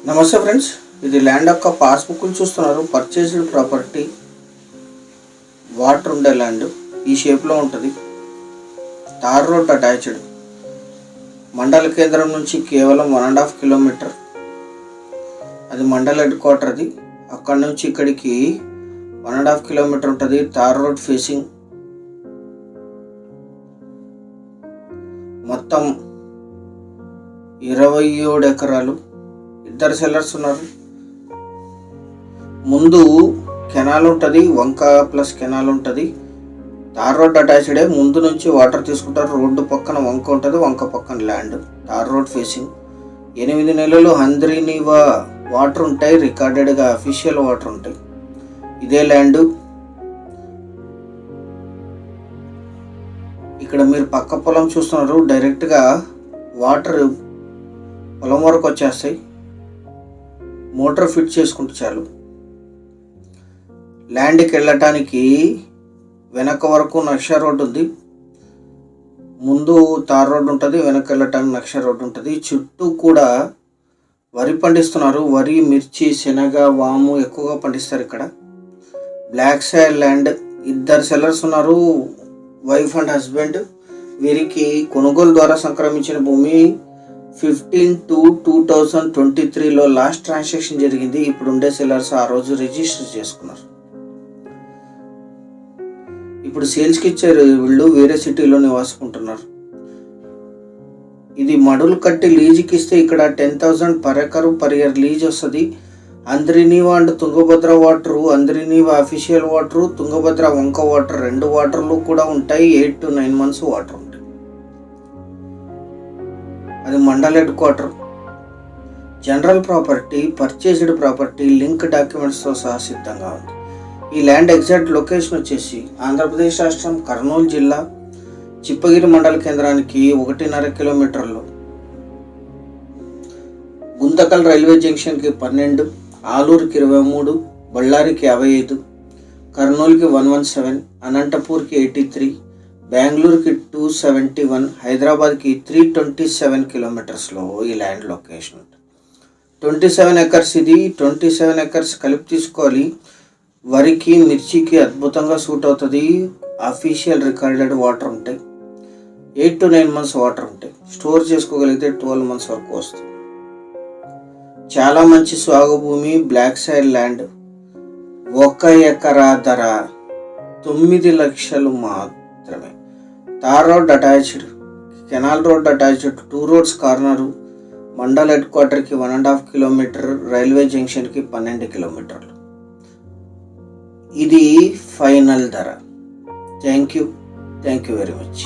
నమస్తే ఫ్రెండ్స్, ఇది ల్యాండ్ యొక్క పాస్బుక్లు చూస్తున్నారు. పర్చేస్డ్ ప్రాపర్టీ, వాటర్ ఉండే ల్యాండ్ ఈ షేప్లో ఉంటుంది. తార్ రోడ్ అటాచ్డ్, మండల కేంద్రం నుంచి కేవలం 1.5 కిలోమీటర్. అది మండల హెడ్ క్వార్టర్. అది అక్కడ నుంచి ఇక్కడికి 1.5 కిలోమీటర్ ఉంటుంది. Tar road facing. మొత్తం 27 ఎకరాలు. ఇద్దరు సెల్లర్స్ ఉన్నారు. ముందు కెనాల్ ఉంటుంది, వంక ప్లస్ కెనాల్ ఉంటుంది. తార్ రోడ్ అటాచ్డే. ముందు నుంచి వాటర్ తీసుకుంటారు. రోడ్డు పక్కన వంక ఉంటుంది, వంక పక్కన ల్యాండ్. Tar road facing. 8 నెలలు హంద్రీనీవా వాటర్ ఉంటాయి. రికార్డెడ్గా అఫీషియల్ వాటర్ ఉంటాయి. ఇదే ల్యాండ్. ఇక్కడ మీరు పక్క పొలం చూస్తున్నారు. డైరెక్ట్గా వాటర్ పొలం వరకు వచ్చేస్తాయి. మోటార్ ఫిట్ చేసుకుంటే చాలు. ల్యాండ్కి వెళ్ళటానికి వెనక వరకు నక్ష రోడ్ ఉంది. ముందు తార్ రోడ్ ఉంటుంది, వెనక వెళ్ళటానికి నక్ష రోడ్ ఉంటుంది. చుట్టూ కూడా వరి పండిస్తున్నారు. వరి, మిర్చి, శనగ, వాము ఎక్కువగా పండిస్తారు ఇక్కడ. Black soil land. ఇద్దరు సెల్లర్స్ ఉన్నారు, వైఫ్ అండ్ హస్బెండ్. వీరికి కొనుగోలు ద్వారా సంక్రమించిన భూమి 15/2/2023లో లాస్ట్ ట్రాన్సాక్షన్ జరిగింది. ఇప్పుడు ఉండే సెల్లర్స్ ఆ రోజు రిజిస్టర్ చేసుకున్నారు. ఇప్పుడు సేల్స్కి ఇచ్చారు. వీళ్ళు వేరే సిటీలో నివాసుకుంటున్నారు. ఇది మడులు కట్టి లీజుకి ఇస్తే ఇక్కడ 10,000 per acre per year lease వస్తుంది. అంద్రినీవా అండ్ తుంగభద్ర వాటరు, అంద్రినీవా అఫీషియల్ వాటరు, తుంగభద్ర వంక వాటర్, 2 వాటర్లు కూడా ఉంటాయి. 8 to 9 months వాటర్ ఉంటాయి. అది mandal head quarter. General property, purchased property, link డాక్యుమెంట్స్తో సహా సిద్ధంగా ఉంది. ఈ ల్యాండ్ ఎగ్జాక్ట్ లొకేషన్ వచ్చేసి ఆంధ్రప్రదేశ్ రాష్ట్రం కర్నూలు జిల్లా చిప్పగిరి మండల కేంద్రానికి 1.5 కిలోమీటర్లు. గుంతకల్ రైల్వే జంక్షన్కి 12, ఆలూరుకి 23, బళ్ళారికి 55, కర్నూలుకి 117, అనంతపూర్కి 83, బెంగళూరుకి 271, హైదరాబాద్కి 327 కిలోమీటర్స్లో ఈ ల్యాండ్ లొకేషన్ ఉంటుంది. 27 ఎకర్స్. ఇది 27 ఎకర్స్ కలిపి తీసుకోవాలి. వరికి, మిర్చికి అద్భుతంగా సూట్ అవుతుంది. అఫీషియల్ రికార్డెడ్ వాటర్ ఉంటాయి. 8 to 9 months వాటర్ ఉంటాయి. స్టోర్ చేసుకోగలిగితే 12 months వరకు వస్తుంది. చాలా మంచి సాగు భూమి. Black soil land. 1 ఎకరా ధర 9 లక్షలు మాత్రమే. Tar road attached, canal road attached, 2 roads corner. Mandal head క్వార్టర్కి 1.5 కిలోమీటర్, రైల్వే జంక్షన్కి 12 కిలోమీటర్లు. ఇది ఫైనల్ ధర. Thank you very much.